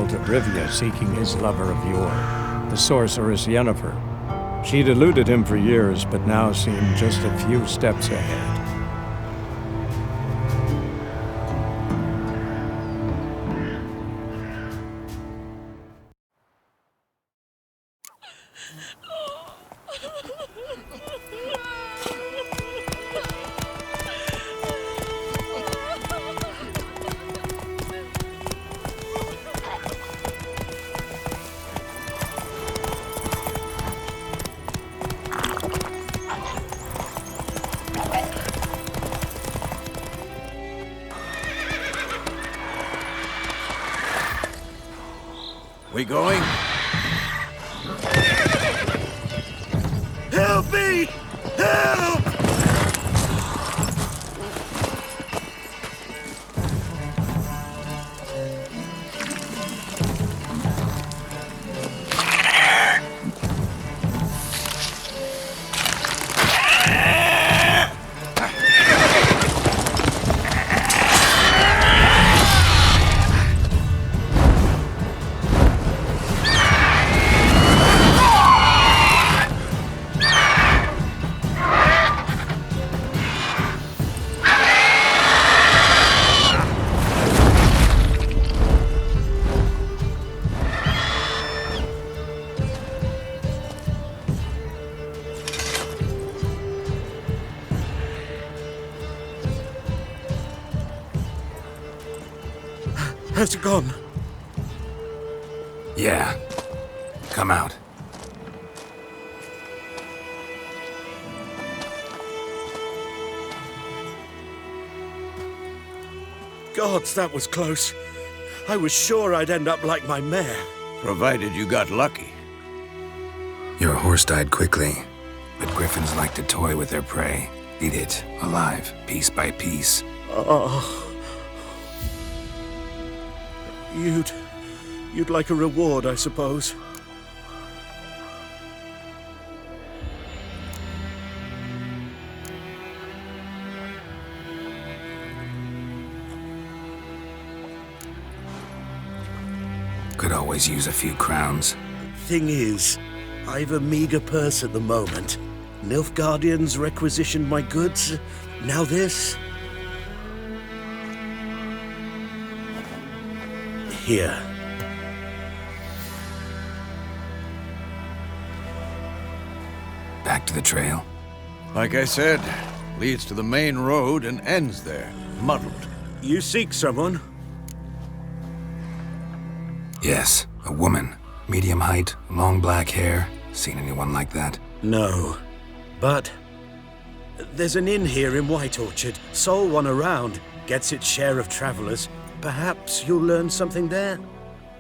travel to Rivia seeking his lover of yore, the sorceress Yennefer. She'd eluded him for years, but now seemed just a few steps ahead. We going? Help me! Help! How's it gone? Yeah. Come out. Gods, that was close. I was sure I'd end up like my mare. Provided you got lucky. Your horse died quickly, but griffins like to toy with their prey. Eat it, alive, piece by piece. Oh. You'd like a reward, I suppose. Could always use a few crowns. Thing is, I've a meager purse at the moment. Nilfgaardians requisitioned my goods. Now this. Here. Back to the trail? Like I said, leads to the main road and ends there, muddled. You seek someone? Yes, a woman. Medium height, long black hair. Seen anyone like that? No. But there's an inn here in White Orchard. Sole one around. Gets its share of travelers. Perhaps you'll learn something there?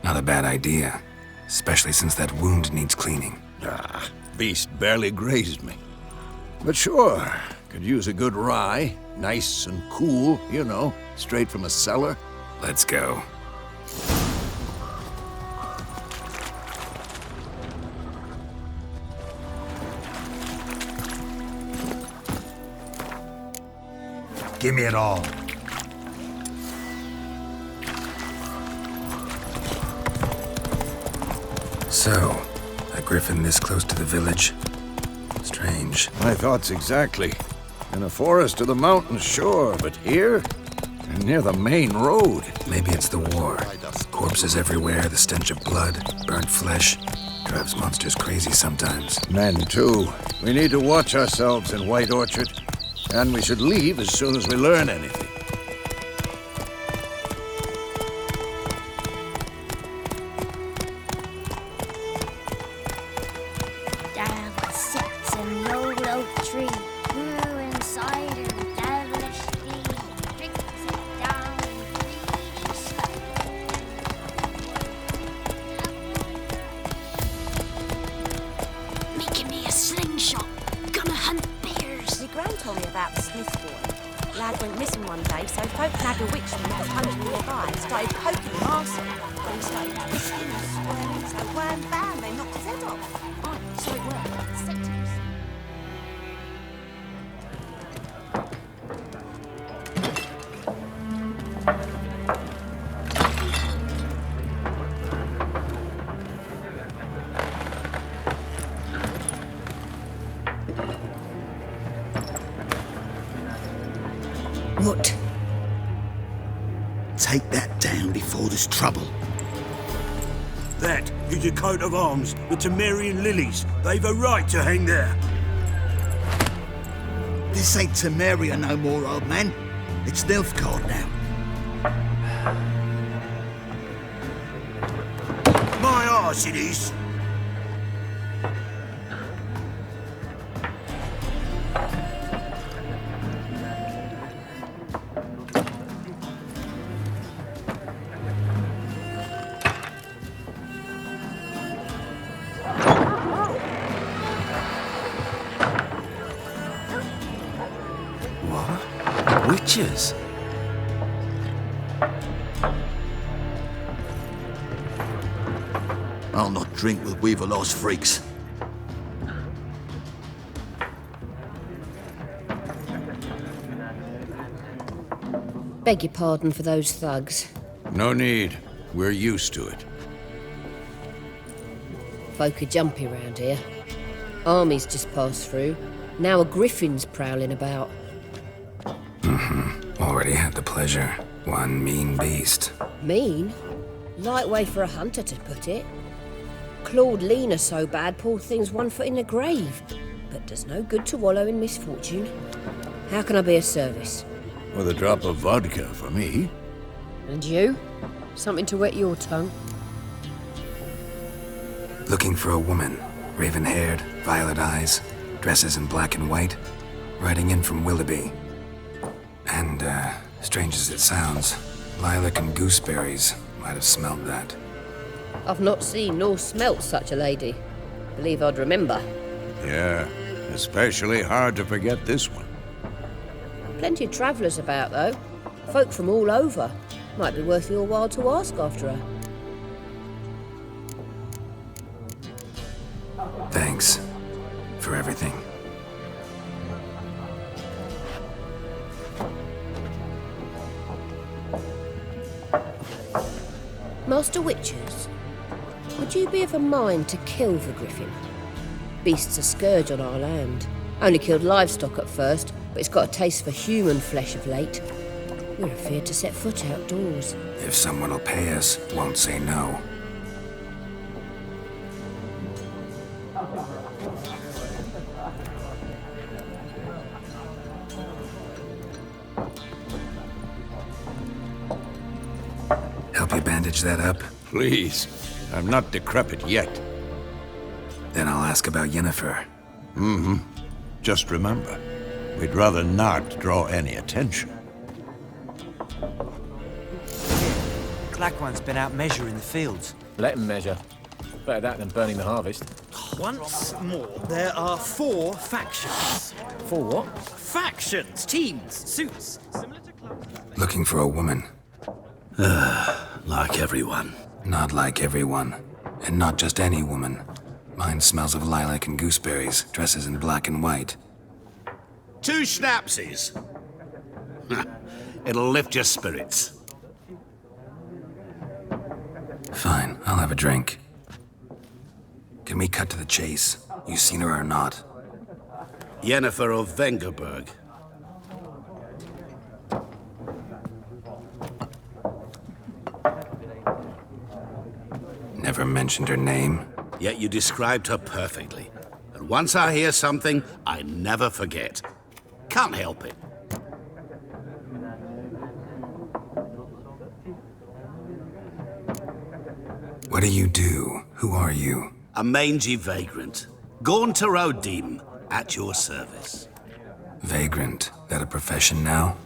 Not a bad idea. Especially since that wound needs cleaning. Ah, beast barely grazed me. But sure, could use a good rye. Nice and cool, you know, straight from a cellar. Let's go. Give me it all. So, a griffin this close to the village? Strange. My thoughts exactly. In a forest or the mountains, sure, but here? And near the main road. Maybe it's the war. Corpses everywhere, the stench of blood, burnt flesh. Drives monsters crazy sometimes. Men, too. We need to watch ourselves in White Orchard. And we should leave as soon as we learn anything. Down sits in the old oak tree, brewing cider, devilish tea, drinks it down and breathes slow. Making me a slingshot, gonna hunt bears. My gran told me about the Smith boy. Lad went missing one day, so folk nagged a witch that was hunting nearby and started poking him arsehole. Then he started twisting and squirming, so wham bam, they knocked his head off. Oh, so it worked. Symptoms. take that down before there's trouble. That is a coat of arms, the Temerian lilies. They've a right to hang there. This ain't Temeria no more, old man. It's Nilfgaard now. My arse it is. Witches? I'll not drink with Weaverlaw's freaks. Beg your pardon for those thugs. No need. We're used to it. Folk are jumpy round here. Armies just passed through. Now a griffin's prowling about. Already had the pleasure. One mean beast. Mean? Light way for a hunter to put it. Clawed Lena so bad, poor thing's 1 foot in the grave. But does no good to wallow in misfortune. How can I be of service? With a drop of vodka for me. And you? Something to wet your tongue? Looking for a woman. Raven-haired, violet eyes, dresses in black and white. Riding in from Willoughby. And, strange as it sounds, lilac and gooseberries might have smelled that. I've not seen nor smelt such a lady. Believe I'd remember. Yeah, especially hard to forget this one. Plenty of travellers about, though. Folk from all over. Might be worth your while to ask after her. Thanks for everything. Master Witchers, would you be of a mind to kill the griffin? Beast's a scourge on our land. Only killed livestock at first, but it's got a taste for human flesh of late. We're afeard to set foot outdoors. If someone will pay us, won't say no. Help you bandage that up? Please. I'm not decrepit yet. Then I'll ask about Yennefer. Just remember, we'd rather not draw any attention. Clackwan's been out measuring the fields. Let him measure. Better that than burning the harvest. Once more, there are 4 factions. 4 what? Factions, teams, suits. Looking for a woman. Like everyone. Not like everyone. And not just any woman. Mine smells of lilac and gooseberries, dresses in black and white. 2 schnapsies. It'll lift your spirits. Fine, I'll have a drink. Can we cut to the chase? You seen her or not? Yennefer of Vengerberg. Never mentioned her name. Yet you described her perfectly. And once I hear something, I never forget. Can't help it. What do you do? Who are you? A mangy vagrant. Gaunter Odim, at your service. Vagrant. That a profession now?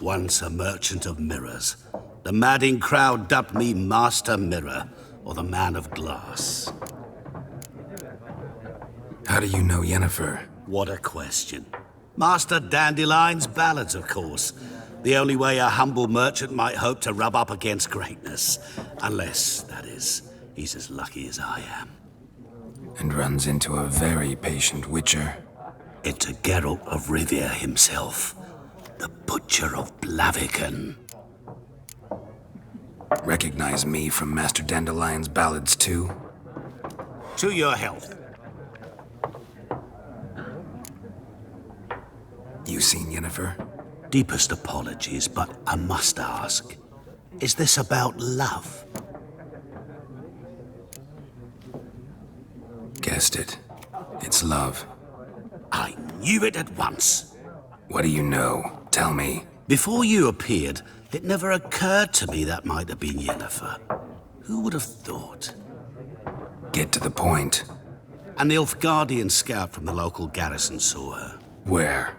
Once a merchant of mirrors. The madding crowd dubbed me Master Mirror, or the Man of Glass. How do you know Yennefer? What a question. Master Dandelion's ballads, of course. The only way a humble merchant might hope to rub up against greatness. Unless, that is, he's as lucky as I am. And runs into a very patient witcher. Into Geralt of Rivia himself. The Butcher of Blaviken. Recognize me from Master Dandelion's ballads too? To your health. You seen Yennefer? Deepest apologies, but I must ask. Is this about love? Guessed it. It's love. I knew it at once. What do you know? Tell me. Before you appeared, it never occurred to me that might have been Yennefer. Who would have thought? Get to the point. An Nilfgaardian scout from the local garrison saw her. Where?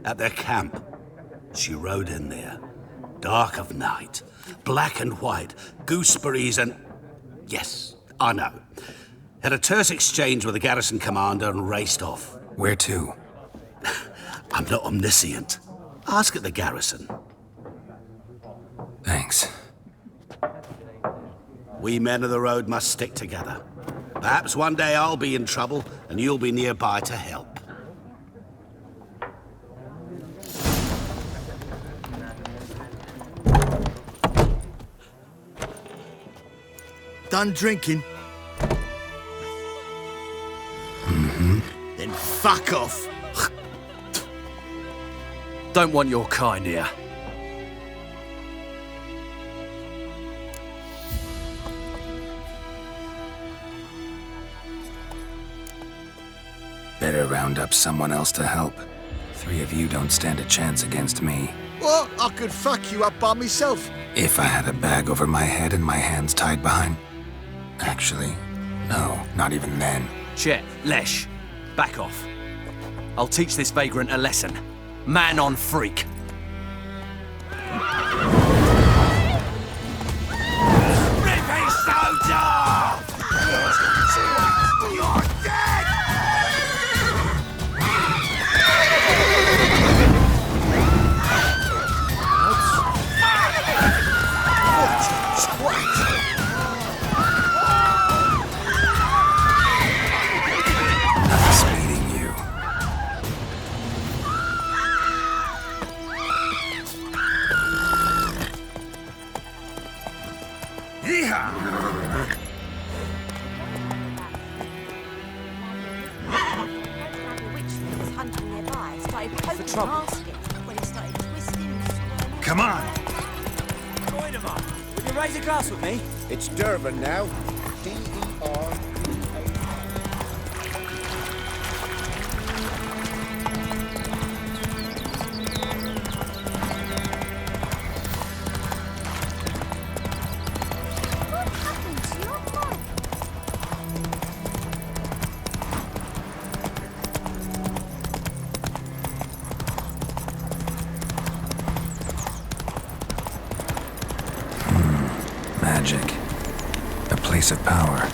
At their camp. She rode in there. Dark of night. Black and white. Gooseberries and... Yes, I know. Had a terse exchange with the garrison commander and raced off. Where to? I'm not omniscient. Ask at the garrison. Thanks. We men of the road must stick together. Perhaps one day I'll be in trouble and you'll be nearby to help. Done drinking? Mm-hmm. Then fuck off. Don't want your kind here. Better round up someone else to help. 3 of you don't stand a chance against me. What? I could fuck you up by myself. If I had a bag over my head and my hands tied behind... Actually, no, not even then. Chet, Lesh, back off. I'll teach this vagrant a lesson. Man on freak. Ripping soldier! You're dead! Nice meeting you. Come on. Join 'em up. Will you raise a glass with me? It's Durban now. D-E-R. What happened to your mic? Magic. A place of power.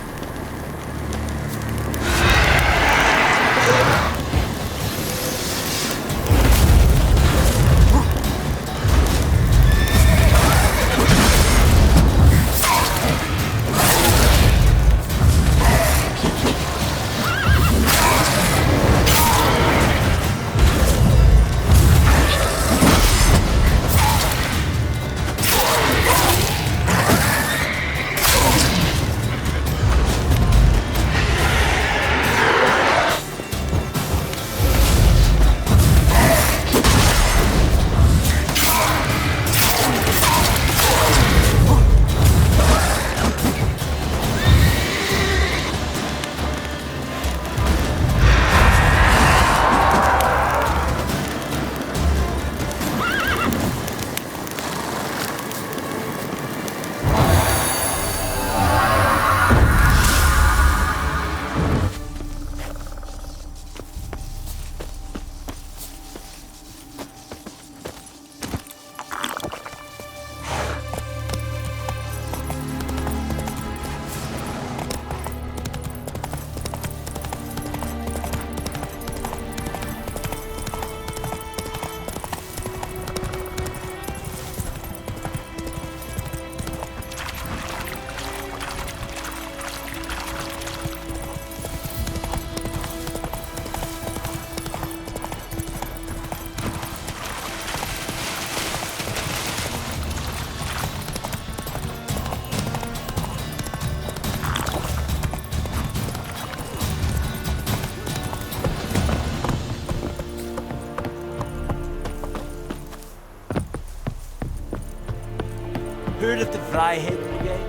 Freiheit Brigade?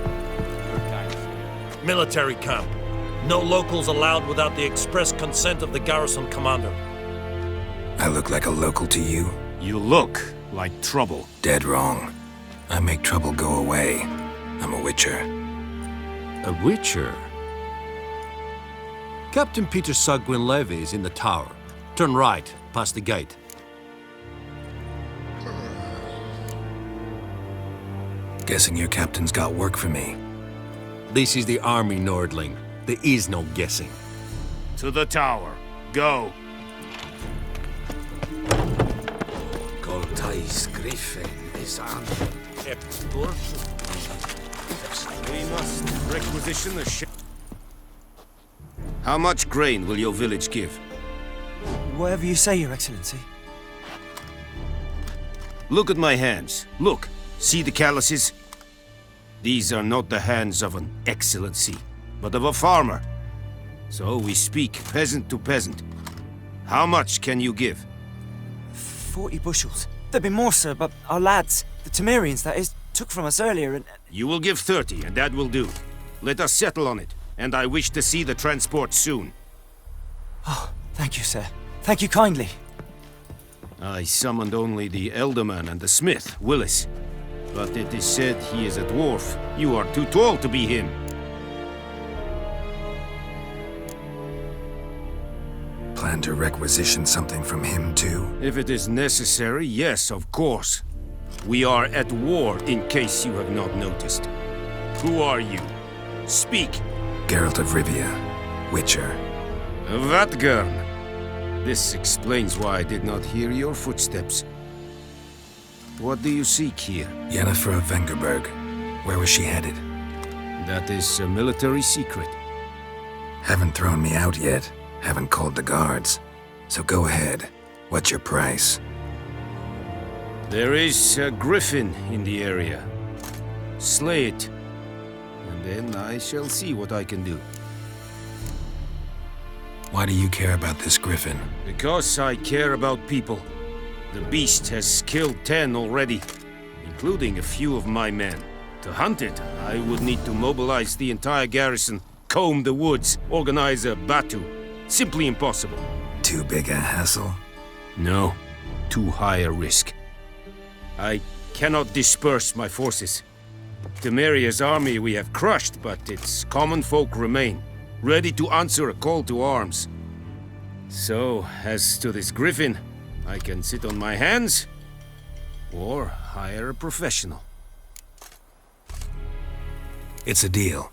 Military camp. No locals allowed without the express consent of the garrison commander. I look like a local to you? You look like trouble. Dead wrong. I make trouble go away. I'm a witcher. A witcher? Captain Peter Sagwin-Levy is in the tower. Turn right, past the gate. Guessing your captain's got work for me. This is the army, Nordling. There is no guessing. To the tower. Go. Griffin is on. We must requisition the ship. How much grain will your village give? Whatever you say, Your Excellency. Look at my hands. Look. See the calluses? These are not the hands of an excellency, but of a farmer. So we speak peasant to peasant. How much can you give? 40 bushels. There'd be more, sir, but our lads, the Temerians, that is, took from us earlier and... You will give 30, and that will do. Let us settle on it, and I wish to see the transport soon. Oh, thank you, sir. Thank you kindly. I summoned only the Elderman and the smith, Willis. But it is said he is a dwarf. You are too tall to be him. Plan to requisition something from him, too? If it is necessary, yes, of course. We are at war, in case you have not noticed. Who are you? Speak. Geralt of Rivia, Witcher. Vatgern. This explains why I did not hear your footsteps. What do you seek here? Yennefer of Vengerberg. Where was she headed? That is a military secret. Haven't thrown me out yet. Haven't called the guards. So go ahead. What's your price? There is a griffin in the area. Slay it. And then I shall see what I can do. Why do you care about this griffin? Because I care about people. The beast has killed 10 already, including a few of my men. To hunt it, I would need to mobilize the entire garrison, comb the woods, organize a batu. Simply impossible. Too big a hassle? No, too high a risk. I cannot disperse my forces. Temeria's army we have crushed, but its common folk remain, ready to answer a call to arms. So, as to this griffin, I can sit on my hands, or hire a professional. It's a deal.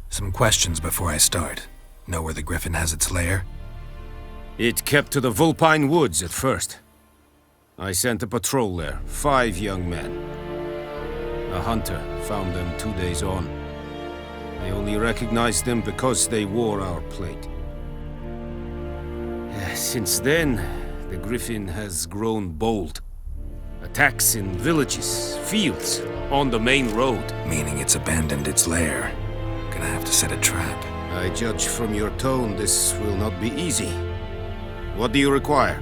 Some questions before I start. Know where the griffin has its lair? It kept to the Vulpine Woods at first. I sent a patrol there, 5 young men. A hunter found them 2 days on. I only recognized them because they wore our plate. Since then, the griffin has grown bold. Attacks in villages, fields, on the main road. Meaning it's abandoned its lair. Gonna have to set a trap. I judge from your tone this will not be easy. What do you require?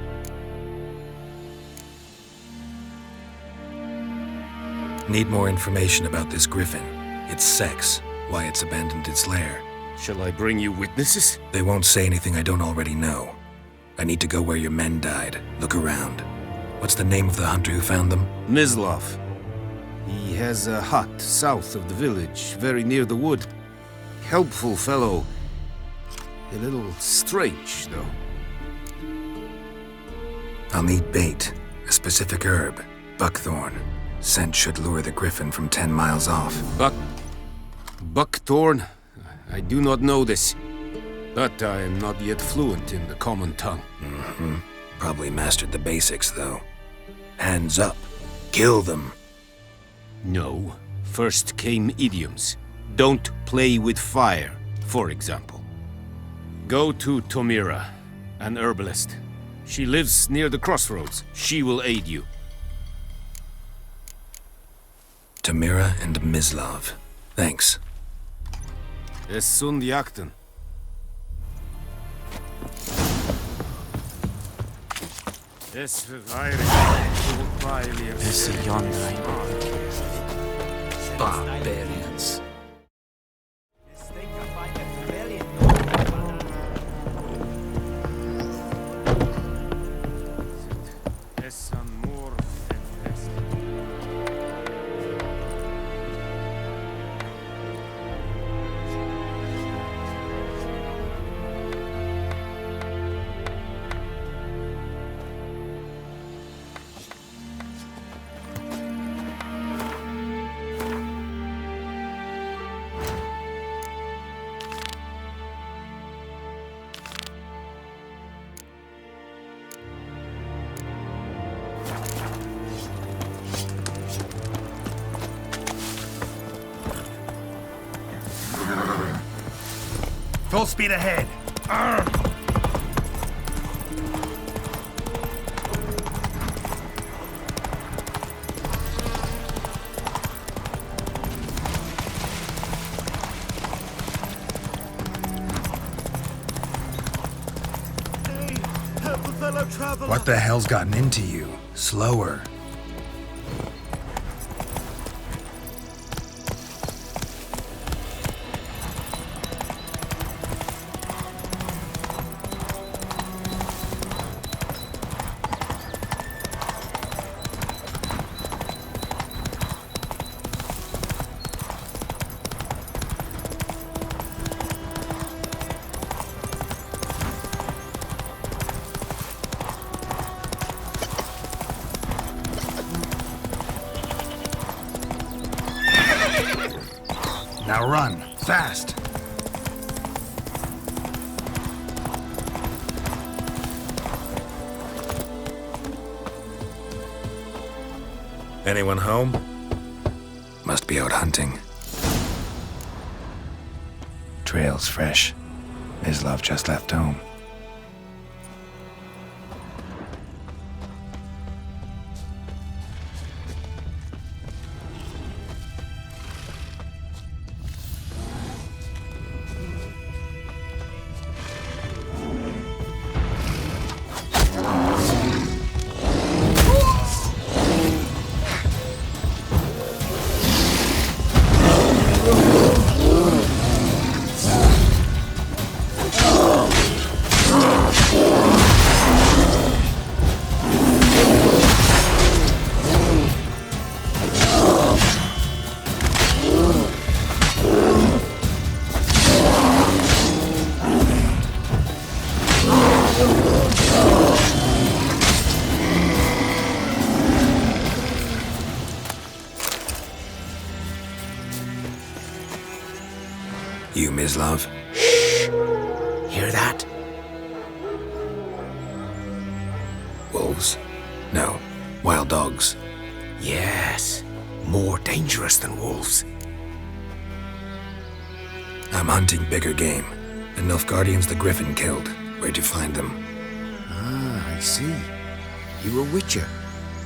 Need more information about this griffin. Its sex, why it's abandoned its lair. Shall I bring you witnesses? They won't say anything I don't already know. I need to go where your men died. Look around. What's the name of the hunter who found them? Mislav. He has a hut south of the village, very near the wood. Helpful fellow. A little strange, though. I'll need bait. A specific herb. Buckthorn. Scent should lure the griffin from 10 miles off. Buckthorn? I do not know this. But I am not yet fluent in the common tongue. Mm-hmm. Probably mastered the basics, though. Hands up. Kill them. No. First came idioms. Don't play with fire, for example. Go to Tomira, an herbalist. She lives near the crossroads. She will aid you. Tomira and Mislav. Thanks. Es sunt jakten. Esse yonder ain't Barbarians. Full speed ahead. Arr! Hey, help a fellow traveler. What the hell's gotten into you? Slower. Now run, fast! Anyone home? Must be out hunting. Trail's fresh. Mislav just left home. You, Mislav? Shh! Hear that? Wolves? No. Wild dogs. Yes. More dangerous than wolves. I'm hunting bigger game. The Nilfgaardians the Griffin killed. Where'd you find them? Ah, I see. You a witcher.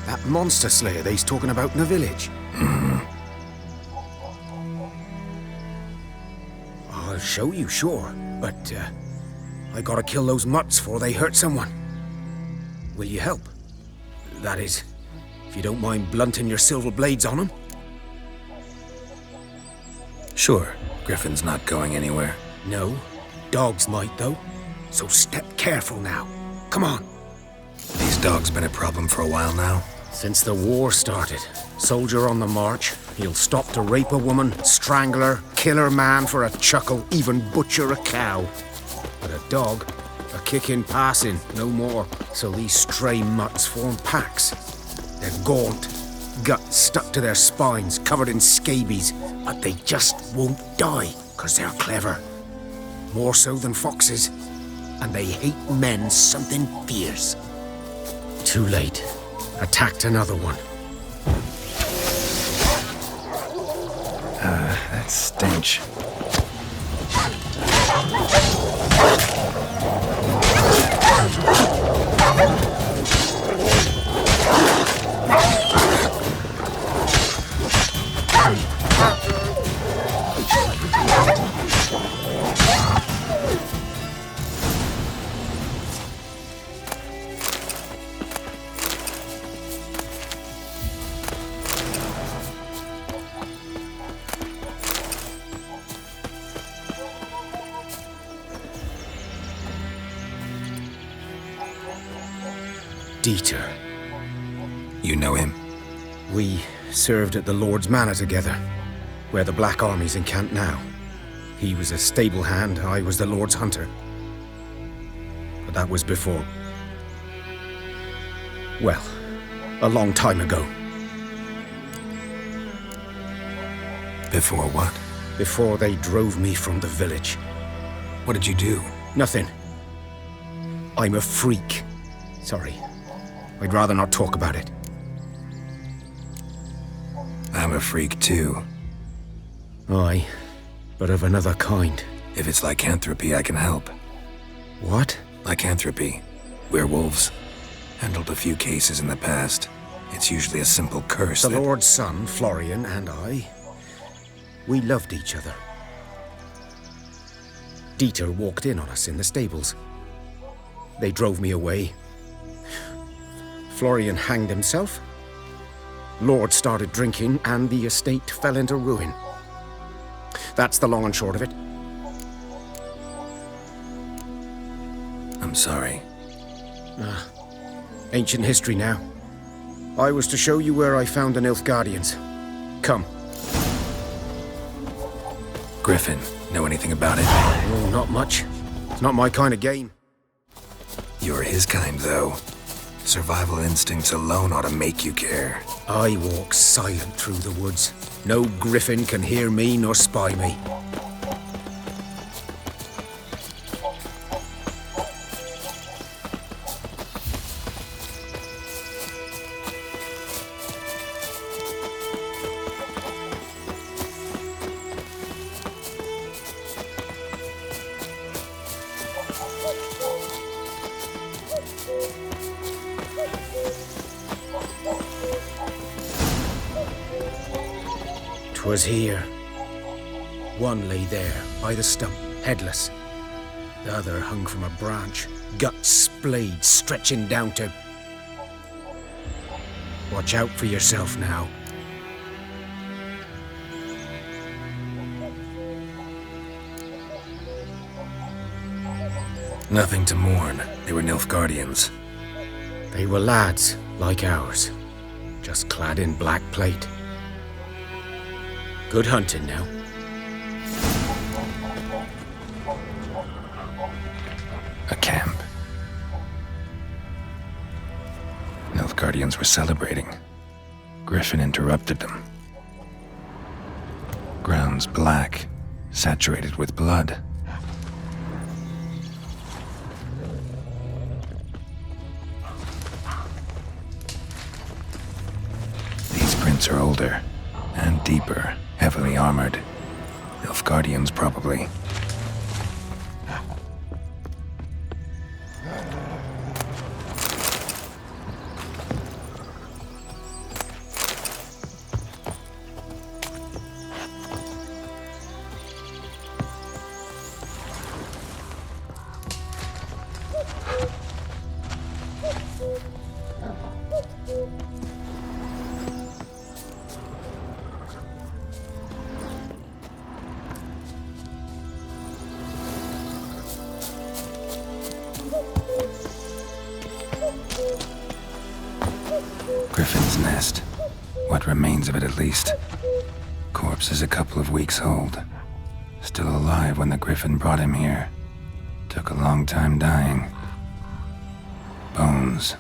That monster slayer they's talking about in the village. I'll show you, sure. But, I gotta kill those mutts before they hurt someone. Will you help? That is, if you don't mind blunting your silver blades on them. Sure. Griffin's not going anywhere. No. Dogs might, though. So step careful now. Come on. These dogs been a problem for a while now? Since the war started. Soldier on the march. He'll stop to rape a woman, strangle her, kill her man for a chuckle, even butcher a cow. But a dog, a kick in passing, no more. So these stray mutts form packs. They're gaunt, guts stuck to their spines, covered in scabies, but they just won't die, 'cause they're clever. More so than foxes. And they hate men something fierce. Too late. Attacked another one. That stench. Dieter. You know him? We served at the Lord's Manor together, where the Black Army's encamped now. He was a stable hand, I was the Lord's hunter. But that was before... well, a long time ago. Before what? Before they drove me from the village. What did you do? Nothing. I'm a freak. Sorry. I'd rather not talk about it. I'm a freak too. Aye, but of another kind. If it's lycanthropy, I can help. What? Lycanthropy. Werewolves. Handled a few cases in the past. It's usually a simple curse The Lord's son, Florian, and I... we loved each other. Dieter walked in on us in the stables. They drove me away. Florian hanged himself. Lord started drinking, and the estate fell into ruin. That's the long and short of it. I'm sorry. Ancient history now. I was to show you where I found the Nilfgaardians. Come. Griffin, know anything about it? Oh, not much. It's not my kind of game. You're his kind, though. Survival instincts alone ought to make you care. I walk silent through the woods. No griffin can hear me nor spy me. 'Twas here. One lay there, by the stump, headless. The other hung from a branch, guts splayed, stretching down to... Watch out for yourself now. Nothing to mourn. They were Nilfgaardians. They were lads, like ours, just clad in black plate. Good hunting now. A camp. Nilfgaardians were celebrating. Griffin interrupted them. Grounds black, saturated with blood. These prints are older and deeper, heavily armored. Nilfgaardians, probably. Griffin's nest. What remains of it, at least. Corpse is a couple of weeks old. Still alive when the Griffin brought him here. Took a long time dying. Bones.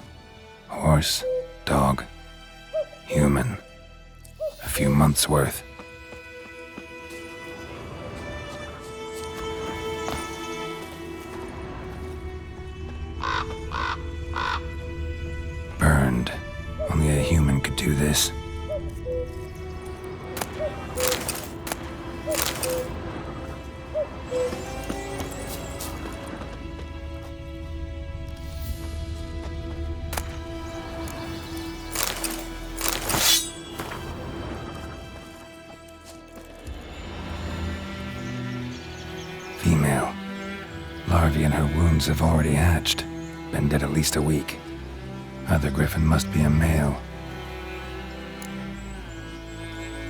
Horse. Dog. Human. A few months' worth. Burned. Only a human could do this. Female. Larvae in her wounds have already hatched. Been dead at least a week. Other Griffin must be a male.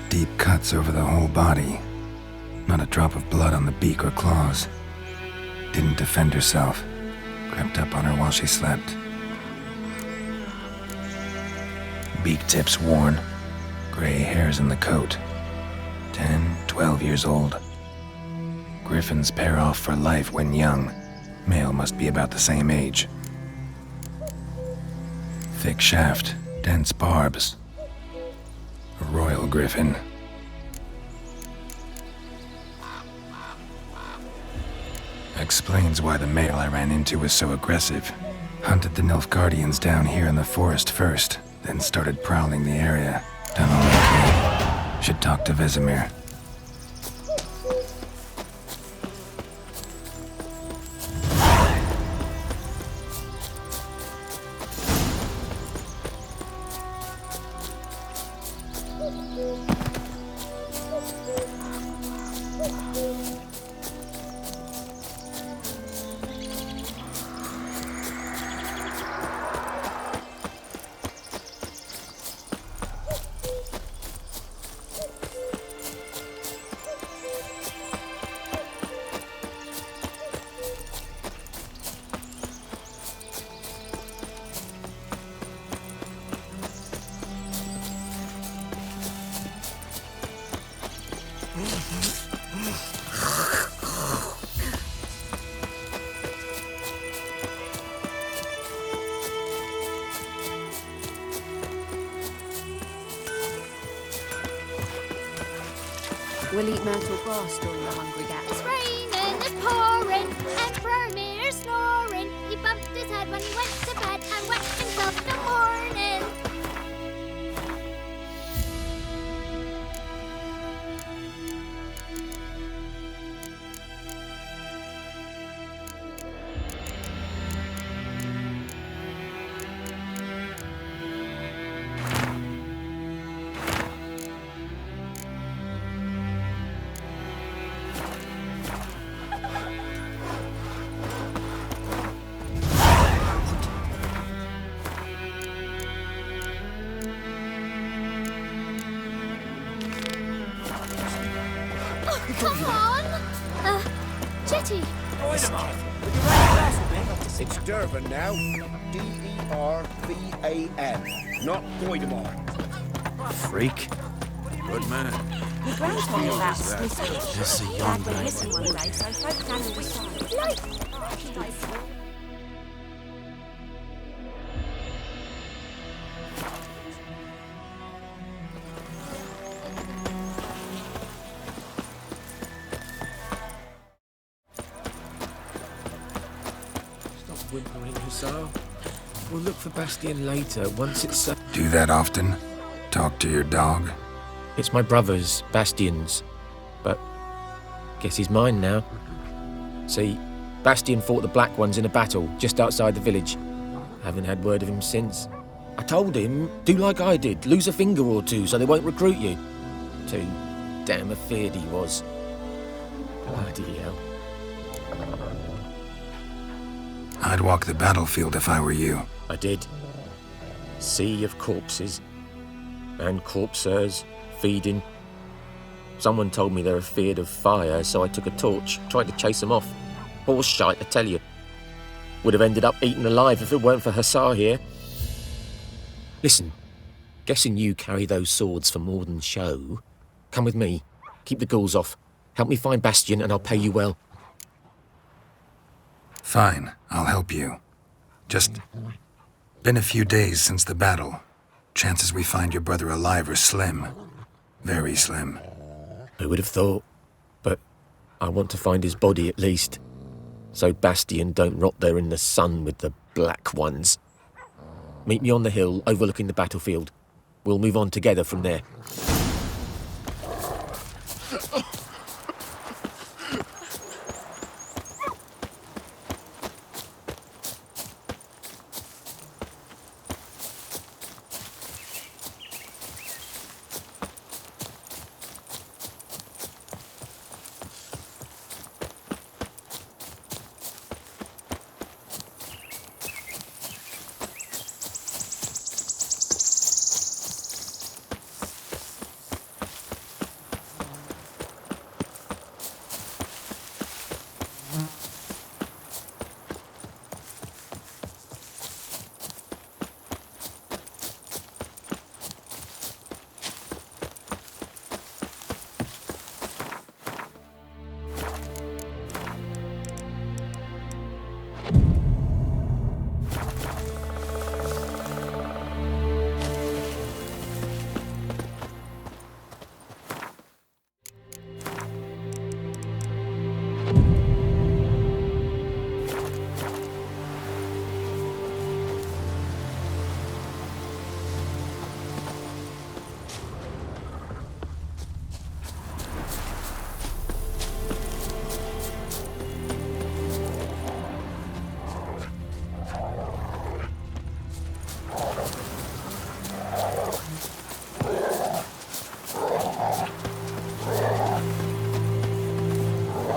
Deep cuts over the whole body. Not a drop of blood on the beak or claws. Didn't defend herself. Crept up on her while she slept. beak tips worn, gray hairs in the coat. 10, 12 years old. Griffins pair off for life when young. Male must be about the same age. Thick shaft, dense barbs. A royal griffin. Explains why the male I ran into was so aggressive. Hunted the Nilfgaardians down here in the forest first, then started prowling the area. Done all I could. Should talk to Vesemir. We'll eat myrtle grass during the hungry gaps. It's raining, it's pouring, and Vermeer's snoring. He bumped his head when he went to bed and wet himself in the morning. Come on! Jetty! It's Durban now. D-E-R-V-A-N. Not Voidemar. Freak. Good man. Your grand told me about Smith's Just a young Dad went man. missing one day, so folk ran and decided. Stop whimpering, Hussar. We'll look for Bastion later, once it's... Do that often? Talk to your dog? It's my brother's, Bastion's. But guess he's mine now. See, Bastion fought the Black Ones in a battle just outside the village. Haven't had word of him since. I told him, do like I did, lose a finger or two so they won't recruit you. Too damn afeard he was. Bloody hell. I'd walk the battlefield if I were you. I did. Sea of corpses. And corpsers feeding. Someone told me they're afeard of fire, so I took a torch, tried to chase them off. Horse shite, I tell you. Would have ended up eaten alive if it weren't for Hussar here. Listen, guessing you carry those swords for more than show. Come with me. Keep the ghouls off. Help me find Bastion and I'll pay you well. Fine, I'll help you. Just been a few days since the battle. Chances we find your brother alive are slim. Very slim. Who would have thought? But I want to find his body at least. So Bastion don't rot there in the sun with the Black Ones. Meet me on the hill overlooking the battlefield. We'll move on together from there.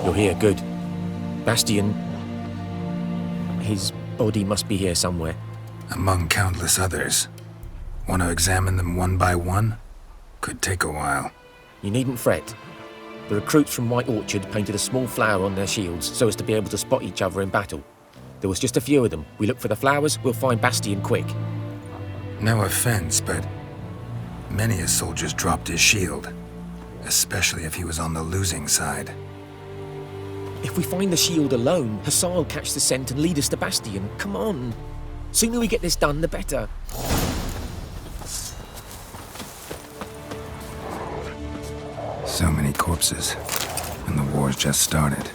You're here, good. Bastian... his body must be here somewhere. Among countless others. Want to examine them one by one? Could take a while. You needn't fret. The recruits from White Orchard painted a small flower on their shields so as to be able to spot each other in battle. There was just a few of them. We look for the flowers, we'll find Bastian quick. No offense, but many a soldier's dropped his shield. Especially if he was on the losing side. If we find the shield alone, Hussar will catch the scent and lead us to Bastian. Come on. Sooner we get this done, the better. So many corpses, and the war's just started.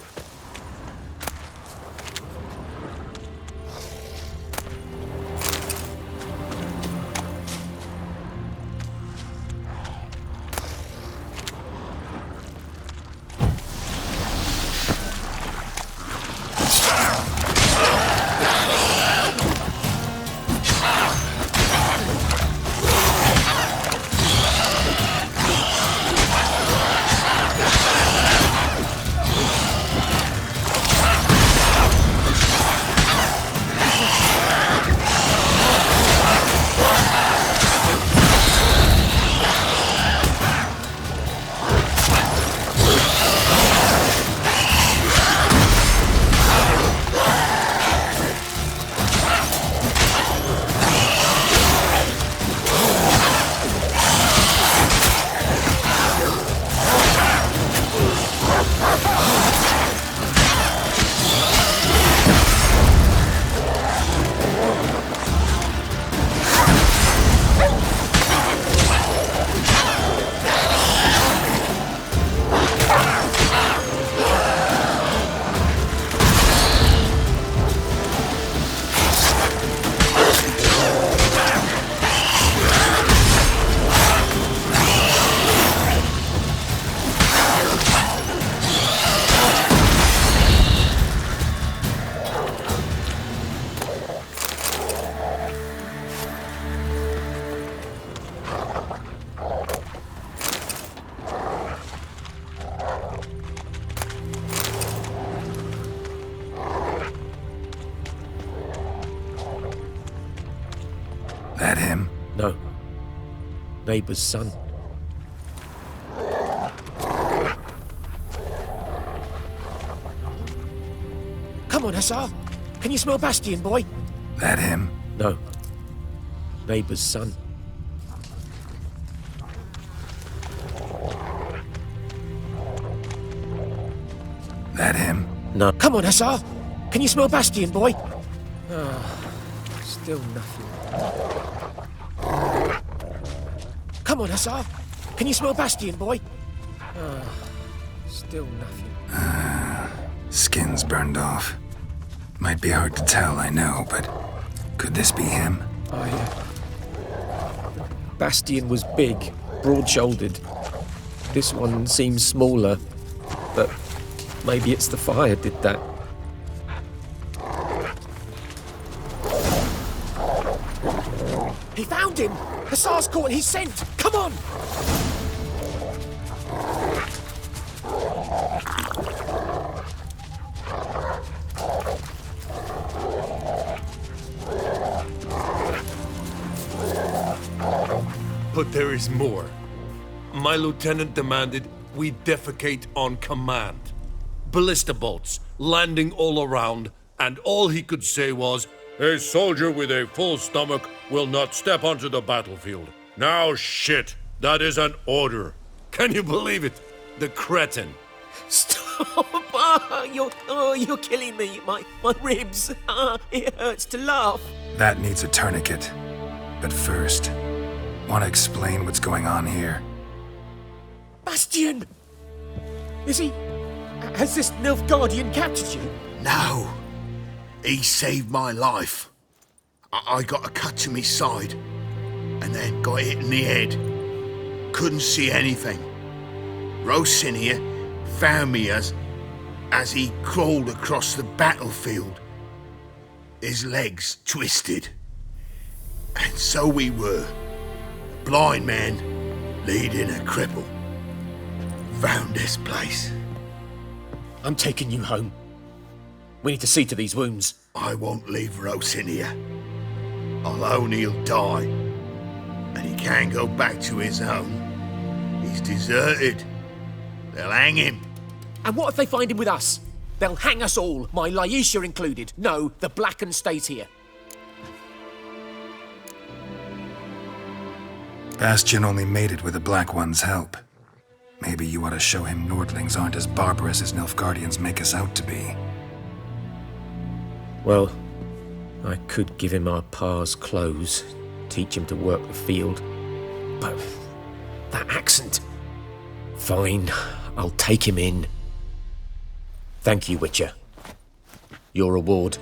That him? No. Neighbor's son. Come on, Hussar. Can you smell Bastian, boy? That him? No. Neighbor's son. That him? No. Come on, Hussar. Can you smell Bastian, boy? Still nothing. Come on, Hussar. Can you smell Bastian, boy? Still nothing. Skin's burned off. Might be hard to tell, I know, but could this be him? Bastian was big, broad-shouldered. This one seems smaller, but maybe it's the fire did that. He found him! Hussar's caught his scent! Come on! But there is more. My lieutenant demanded we defecate on command. Ballista bolts, landing all around, and all he could say was, "A soldier with a full stomach will not step onto the battlefield." Now shit, that is an order. Can you believe it? The cretin. Stop! You're killing me. My ribs. It hurts to laugh. That needs a tourniquet. But first, want to explain what's going on here? Bastian! Is he... Has this Nilfgaardian captured you? No. He saved my life. I got a cut to my side, and then got hit in the head. Couldn't see anything. Rosin here found me as he crawled across the battlefield. His legs twisted. And so we were. A blind man leading a cripple. Found this place. I'm taking you home. We need to see to these wounds. I won't leave Rose in here. I'll own he'll die. And he can't go back to his home. He's deserted. They'll hang him. And what if they find him with us? They'll hang us all, my Laisha included. No, the Blacken stays here. Bastion only made it with the Black One's help. Maybe you ought to show him Nordlings aren't as barbarous as Nilfgaardians make us out to be. Well, I could give him our pa's clothes, teach him to work the field. But that accent... Fine, I'll take him in. Thank you, Witcher. Your reward,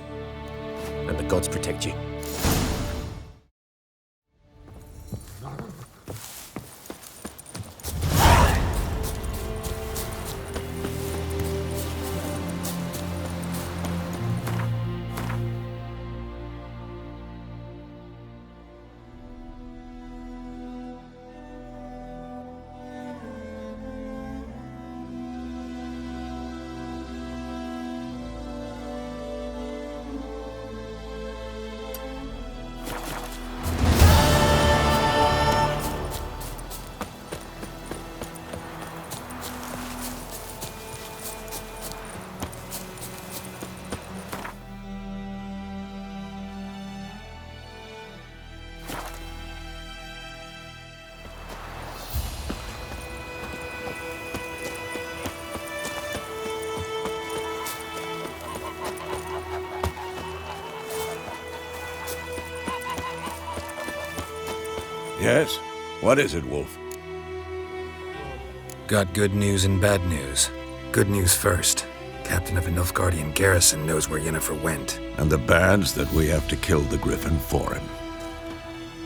and the gods protect you. Yes? What is it, Wolf? Got good news and bad news. Good news first. Captain of a Nilfgaardian garrison knows where Yennefer went. And the bad's that we have to kill the griffin for him.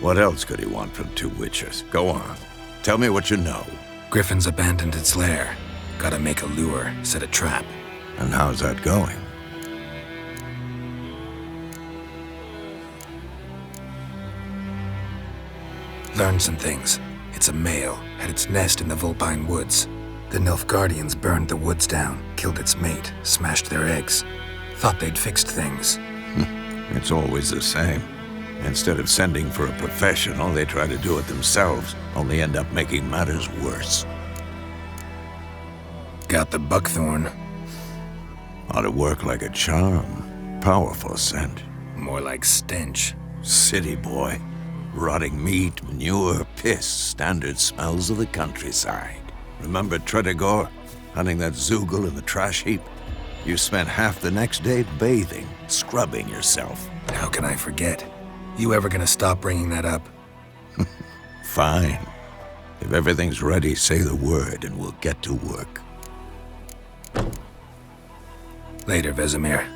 What else could he want from two witches? Go on. Tell me what you know. Griffin's abandoned its lair. Gotta make a lure, set a trap. And how's that going? Learned some things. It's a male, had its nest in the Vulpine Woods. The Nilfgaardians burned the woods down, killed its mate, smashed their eggs. Thought they'd fixed things. It's always the same. Instead of sending for a professional, they try to do it themselves, only end up making matters worse. Got the buckthorn. Ought to work like a charm. Powerful scent. More like stench. City boy. Rotting meat, manure, piss, standard smells of the countryside. Remember Tredegor? Hunting that Zoogle in the trash heap? You spent half the next day bathing, scrubbing yourself. How can I forget? You ever gonna stop bringing that up? Fine. If everything's ready, say the word and we'll get to work. Later, Vesemir.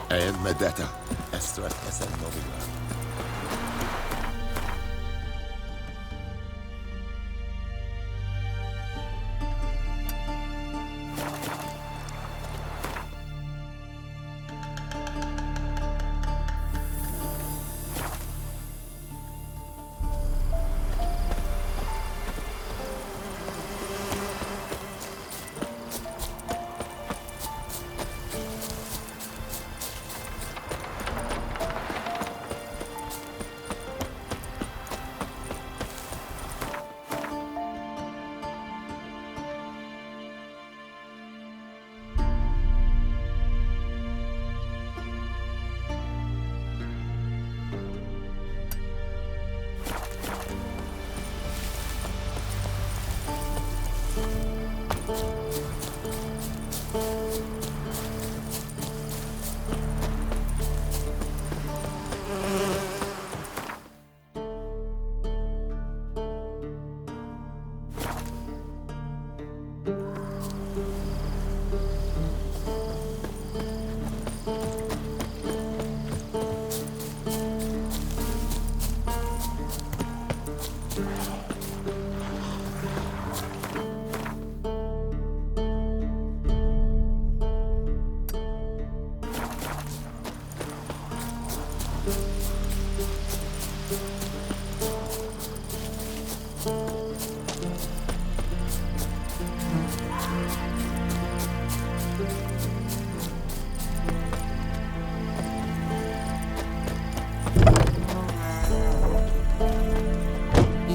And Medetta, Estras es el Novigrad.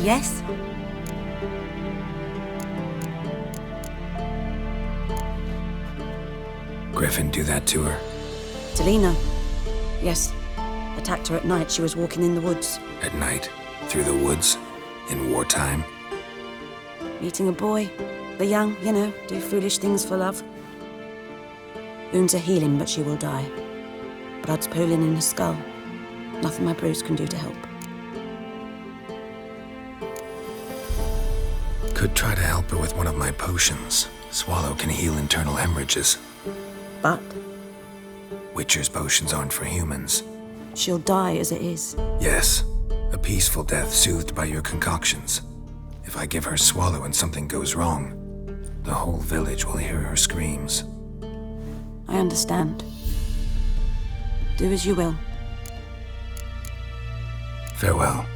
Yes? Griffin do that to her? Delina? Yes. Attacked her at night. She was walking in the woods. At night? Through the woods? In wartime? Meeting a boy. The young, you know, do foolish things for love. Wounds are healing, but she will die. Blood's pooling in her skull. Nothing my bruise can do to help. Could try to help her with one of my potions. Swallow can heal internal hemorrhages. But? Witcher's potions aren't for humans. She'll die as it is. Yes. A peaceful death soothed by your concoctions. If I give her Swallow and something goes wrong, the whole village will hear her screams. I understand. Do as you will. Farewell.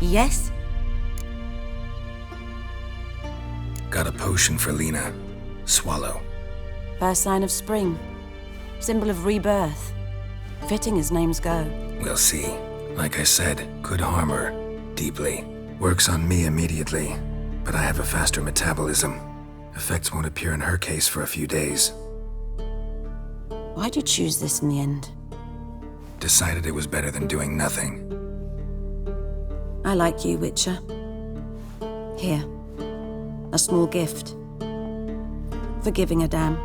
Yes? Got a potion for Lena. Swallow. First sign of spring. Symbol of rebirth. Fitting as names go. We'll see. Like I said, could harm her. Deeply. Works on me immediately. But I have a faster metabolism. Effects won't appear in her case for a few days. Why'd you choose this in the end? Decided it was better than doing nothing. I like you, Witcher. Here. A small gift. For giving a damn.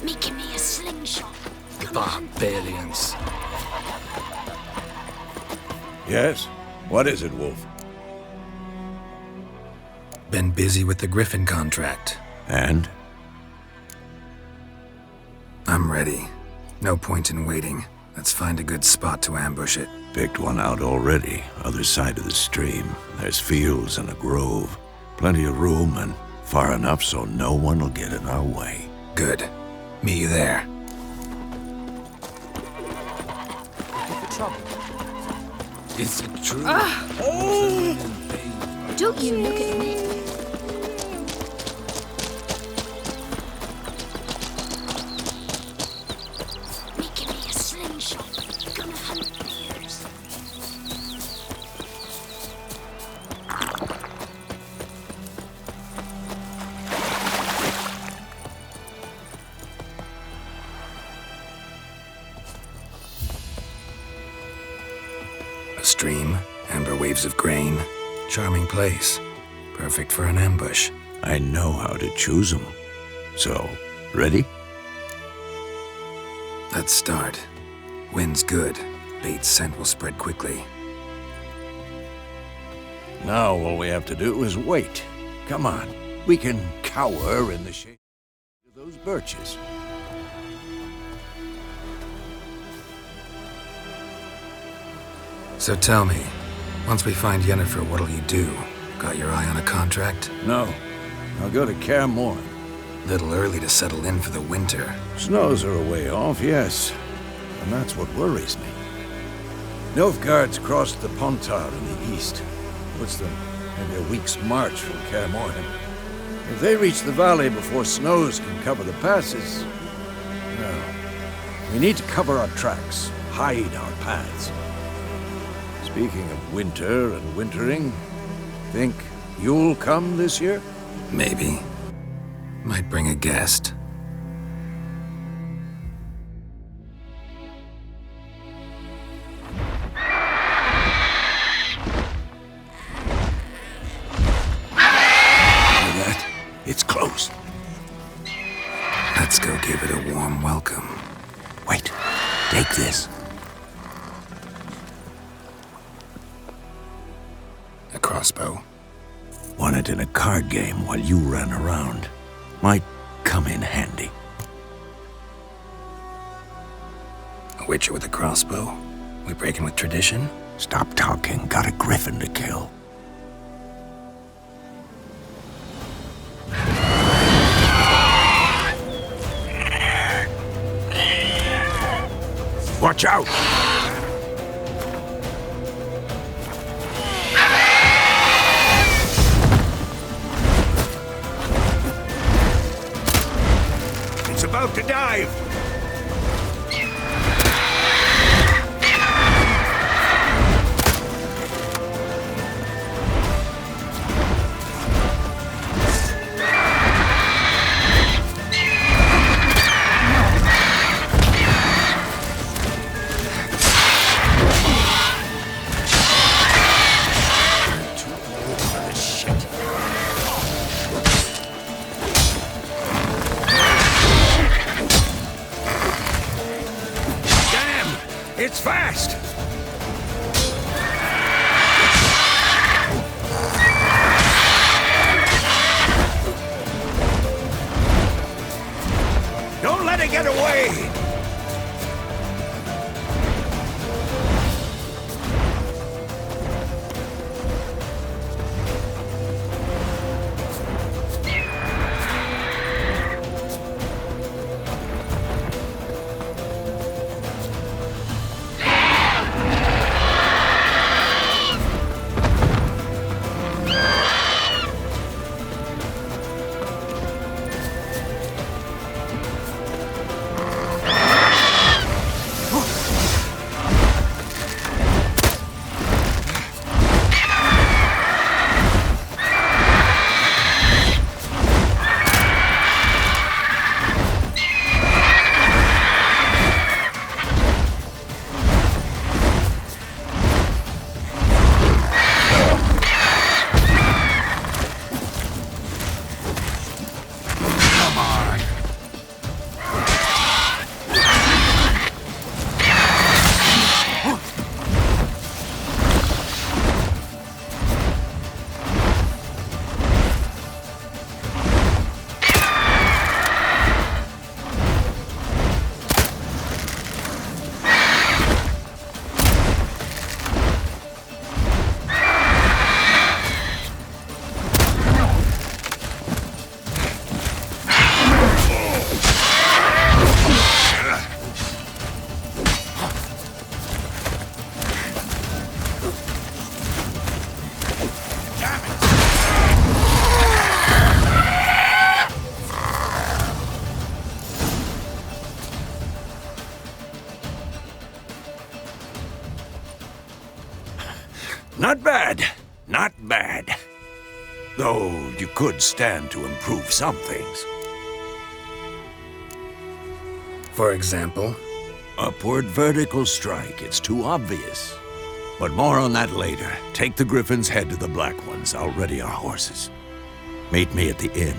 Making me a slingshot. Barbarians. Yes? What is it, Wolf? Been busy with the Griffin contract. And? I'm ready. No point in waiting. Let's find a good spot to ambush it. Picked one out already. Other side of the stream. There's fields and a grove. Plenty of room and far enough so no one will get in our way. Good. Meet you there. Is it true? Don't you look at me. Making me a slingshot. Gonna hunt bears. A stream, amber waves of grain. Charming place. Perfect for an ambush. I know how to choose them. So, ready? Let's start. Wind's good. Bait's scent will spread quickly. Now all we have to do is wait. Come on. We can cower in the shade of those birches. So tell me, once we find Yennefer, what'll you do? Got your eye on a contract? No. I'll go to Kaer Morhen. Little early to settle in for the winter. Snows are a way off, yes. And that's what worries me. Nilfgaard's crossed the Pontar in the east. Puts them maybe a week's march from Kaer Morhen. If they reach the valley before snows can cover the passes... No. We need to cover our tracks, hide our paths. Speaking of winter and wintering, think you'll come this year? Maybe. Might bring a guest. It's close. Let's go give it a warm welcome. Wait, take this. A crossbow. Won it in a card game while you ran around. Might come in handy. A witcher with a crossbow? We breaking with tradition? Stop talking. Got a griffin to kill. Watch out! It's about to dive! It's fast! Don't let it get away! Not bad. Not bad. Though you could stand to improve some things. For example? Upward vertical strike. It's too obvious. But more on that later. Take the Griffin's head to the Black Ones. I'll ready our horses. Meet me at the inn.